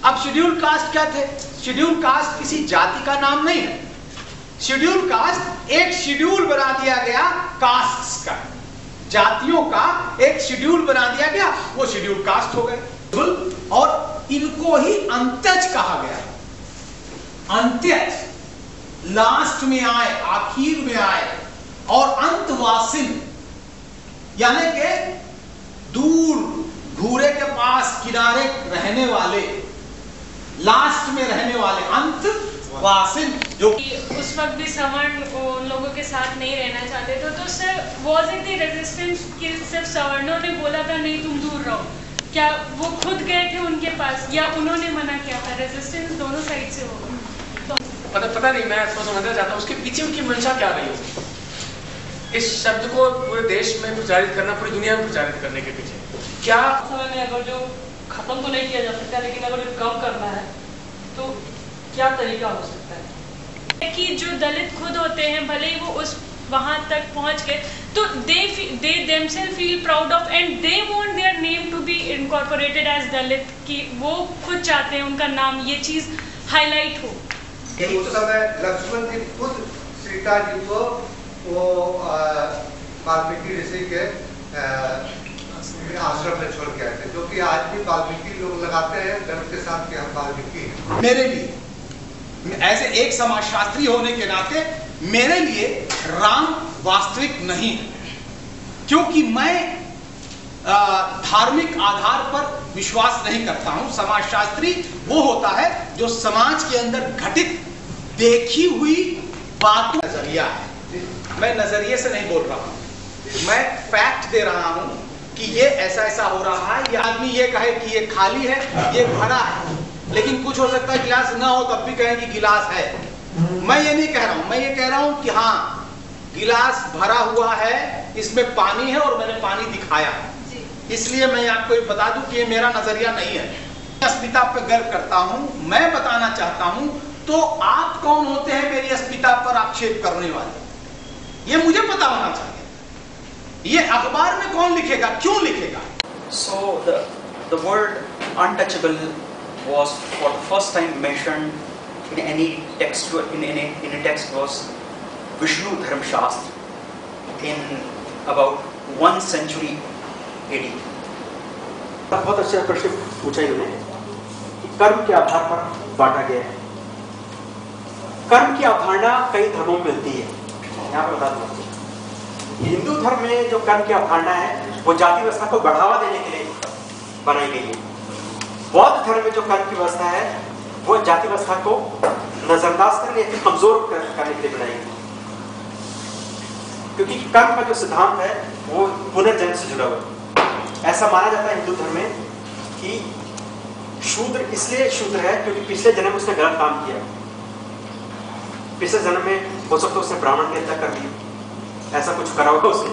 अब schedule caste क्या थे? शेड्यूल कास्ट किसी जाति का नाम नहीं है। शेड्यूल कास्ट एक शेड्यूल बना दिया गया कास्ट्स का, जातियों का एक शेड्यूल बना दिया गया, वो शेड्यूल कास्ट हो गए। और इनको ही अंत्यज कहा गया। अंत्यज लास्ट में आए, आखिर में आए, और अंतवासिन यानी के दूर घूरे के पास किनारे रहने वाले, लास्ट में रहने वाले, अंतवासिन। जो उस वक्त भी सवर्ण उन लोगों के साथ नहीं रहना चाहते थे, तो sir was it the resistance कि सिर्फ सवर्णों ने बोला था नहीं तुम दूर रहो? क्या वो खुद गए थे उनके पास या उन्होंने मना किया था? रेजिस्टेंस दोनों साइड से होगा। तो पता नहीं, मैं इसको समझना चाहता हूँ उसके पीछे उनकी मंशा क्या रही हो, इस शब्द को पूरे देश में प्रचारित करना, पूरी दुनिया में प्रचारित करने के पीछे क्या? समय में अगर जो खत्म तो नहीं किया जा सकता, लेकिन अगर जो कम करना है तो क्या तरीका हो सकता है? कि जो दलित खुद होते हैं, भले ही वो उस वहां तक पहुंच गए, तो they themselves feel proud of and they want their name to be incorporated as दलित, कि वो खुद चाहते हैं उनका नाम, ये चीज हाईलाइट हो। उस समय लक्ष्मण जी खुद सीता जी को वो वाल्मीकि ऋषि के आश्रम में छोड़ के आए थे, जो कि आज भी वाल्मीकि लोग लगाते हैं गर्व के साथ कि हम वाल्मीकि हैं। मेरे लिए ऐसे एक समाजशास्त्री होने के नाते मेरे लिए राम वास्तविक नहीं है, क्योंकि मैं धार्मिक आधार पर विश्वास नहीं करता हूं। समाजशास्त्री वो होता है जो समाज के अंदर घटित देखी हुई बातों का नजरिया है। मैं नजरिए से नहीं बोल रहा हूं, मैं फैक्ट दे रहा हूं कि ये ऐसा ऐसा हो रहा है। ये आदमी ये कहे कि ये खाली है, ये भरा है, लेकिन कुछ हो सकता है गिलास ना हो तब भी कहें कि गिलास है। मैं ये नहीं कह रहा हूं, मैं ये कह रहा हूं कि हाँ गिलास भरा हुआ है, इसमें पानी है और मैंने पानी दिखाया है। इसलिए मैं आपको ये बता दूं कि ये मेरा नजरिया नहीं है। अस्मिता पे गर्व करता हूं, मैं बताना चाहता हूं, तो आप कौन होते हैं मेरी अस्मिता पर आक्षेप करने वाले? ये मुझे पता होना चाहिए। ये अखबार में कौन लिखेगा, क्यों लिखेगा? So the word untouchable was for the first time mentioned in any text, in a text was Vishnu Dharma Shastra in about 1 century AD. बहुत अच्छा प्रश्न पूछा इन्होंने कि कर्म के आधार पर बांटा गया है। कर्म की अवधारणा कई धर्मों में मिलती है। यहाँ पर बता दूं, हिंदू धर्म में जो कर्म की अवधारणा है वो जाति व्यवस्था को बढ़ावा देने के लिए बनाई गई है। बौद्ध धर्म में जो कर्म की व्यवस्था है वो जाति व्यवस्था को नजरअंदाज करने या कमजोर करने के लिए बनाई गई, क्योंकि कर्म का जो सिद्धांत है वो पुनर्जन्म से जुड़ा हुआ है। ऐसा माना जाता है हिंदू धर्म में कि शूद्र इसलिए शूद्र है क्योंकि पिछले जन्म में उसने गलत काम किया। पिछले जन्म में हो सकता है उसने ब्राह्मण की हत्या कर दी, ऐसा कुछ करा होगा उसने।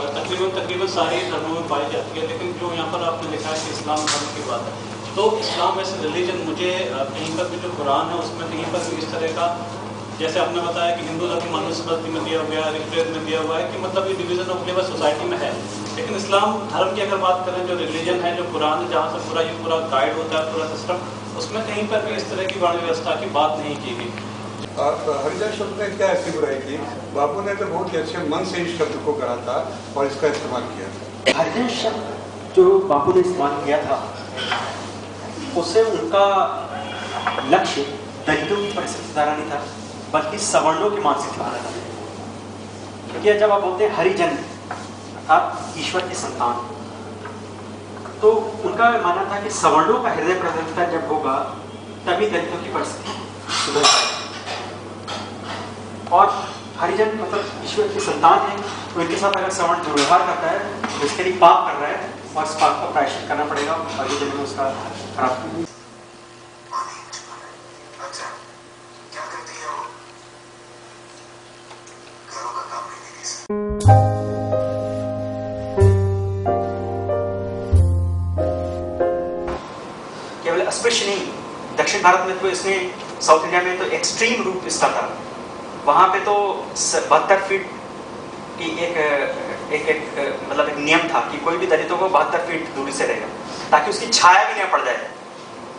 तकरीबन सारे धर्मों में पाई जाती है, लेकिन जो यहाँ पर आपने लिखा है कि इस्लाम धर्म की बात है, तो इस्लाम ऐसे रिलीजन, मुझे कहीं पर भी जो कुरान है उसमें कहीं पर भी इस तरह का जैसे आपने बताया कि हिंदू धर्म मनुस्मृति में दिया हुआ है, ऋग्वेद में दिया हुआ है कि मतलब ये डिवीजन ऑफ लेबर सोसाइटी में है, लेकिन इस्लाम धर्म की अगर बात करें, जो रिलीजन है, जो कुरान जहाँ से पूरा ये पूरा गाइड होता है पूरा सिस्टम, उसमें कहीं पर भी इस तरह की वर्ण व्यवस्था की बात नहीं की गई। आप हरिजन शब्द में क्या ऐसी बुराई की? बापू ने तो बहुत ही अच्छे मन से इस शब्द को कहा था और इसका इस्तेमाल किया था। हरिजन शब्द जो बापू ने इस्तेमाल किया था, उससे उनका लक्ष्य दलितों की परिस्थिति सुधारना नहीं था, बल्कि सवर्णों की मानसिक सुधारना था। क्योंकि जब आप बोलते हैं हरिजन आप ईश्वर की संतान, तो उनका मानना था कि सवर्णों का हृदय प्रसन्नता जब होगा तभी दलितों की परिस्थिति सुधर पाएगी। और हरिजन मतलब ईश्वर की संतान है, तो इनके साथ अगर सवर्ण जो व्यवहार करता है तो इसके लिए पाप कर रहा है और इस पाप का प्रायश्चित करना पड़ेगा, आगे जन्म में उसका खराब। केवल अस्पृश्य नहीं, दक्षिण भारत में तो इसने, साउथ इंडिया में तो एक्सट्रीम रूप इसका था। वहां पे तो 72 फीट की एक मतलब एक नियम था कि कोई भी दलितों को 72 फीट दूरी से रहेगा, ताकि उसकी छाया भी न पड़ जाए,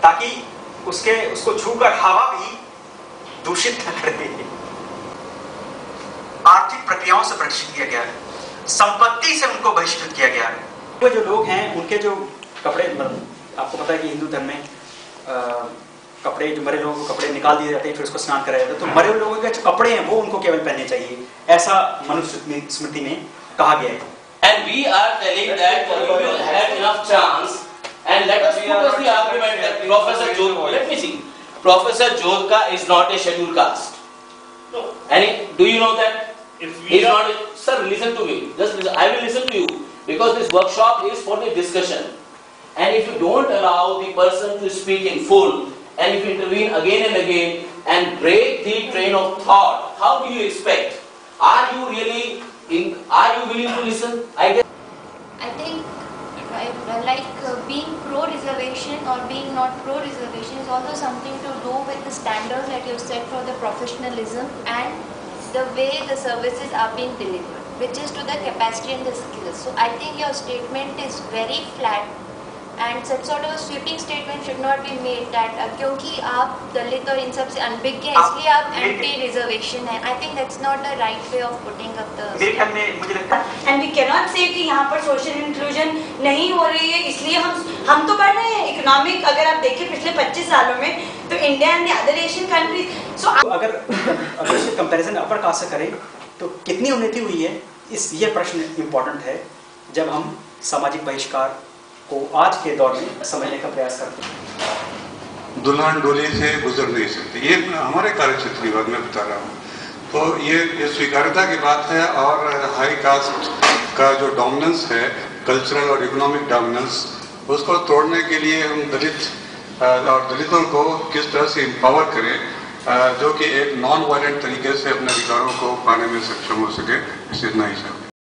ताकि उसको छूकर हवा भी दूषित न कर दे। आर्थिक प्रक्रियाओं से बहिष्कृत किया गया है, संपत्ति से उनको बहिष्कृत किया गया है। वो जो लोग हैं उनके जो कपड़े, आपको पता है कि हिंदू धर्म में कपड़े, जो मरे लोगों को कपड़े निकाल दिए जाते हैं, फिर उसको स्नान कराया जाता है, तो मरे हुए लोगों के जो कपड़े हैं वो उनको केवल पहनने चाहिए, ऐसा मनुस्मृति में कहा गया है। And we are telling that we will have enough chance, and let us put us the argument that Professor Jodhka, let me see, Professor Jodhka is not a scheduled caste. No. And do you know that? He is not. Sir, listen to me. Just listen. I will listen to you because this workshop is for the discussion. And if you don't allow the person to speak in full, and if you intervene again and again and break the train of thought, how do you expect? Are you really are you willing to listen? I think being pro-reservation or being not pro-reservation is also something to do with the standards that you set for the professionalism and the way the services are being delivered, which is to the capacity and the skills. So I think your statement is very flat. And such sort of a sweeping statement should not be made that क्योंकि आप दलित और इन सब से अनभिज्ञ हैं इसलिए आप anti reservation हैं. I think that's not the right way of putting up the. मेरे ख्याल में मुझे लगता है and we cannot say कि यहाँ पर सोशल इंक्लूजन नहीं हो रही है इसलिए हम तो कर रहे हैं. इकोनॉमिक अगर आप देखें पिछले 25 सालों में तो India and the other Asian countries so अगर इससे कंपैरिजन अपर कास्ट से करें तो कितनी उन्नति हुई है, ये प्रश्न इम्पोर्टेंट है जब हम सामाजिक बहिष्कार को आज के दौर में समझने का प्रयास करते हैं. दुल्हन डोली से गुजर नहीं सकती, ये हमारे कार्यक्षेत्र की बात मैं बता रहा हूँ. तो ये स्वीकार्यता की बात है. और हाई कास्ट का जो डोमिनेंस है, कल्चरल और इकोनॉमिक डोमिनेंस, उसको तोड़ने के लिए हम दलितों को किस तरह से एम्पावर करें जो कि एक नॉन वायलेंट तरीके से अपने अधिकारों को पाने में सक्षम हो सके. इतना ही सर.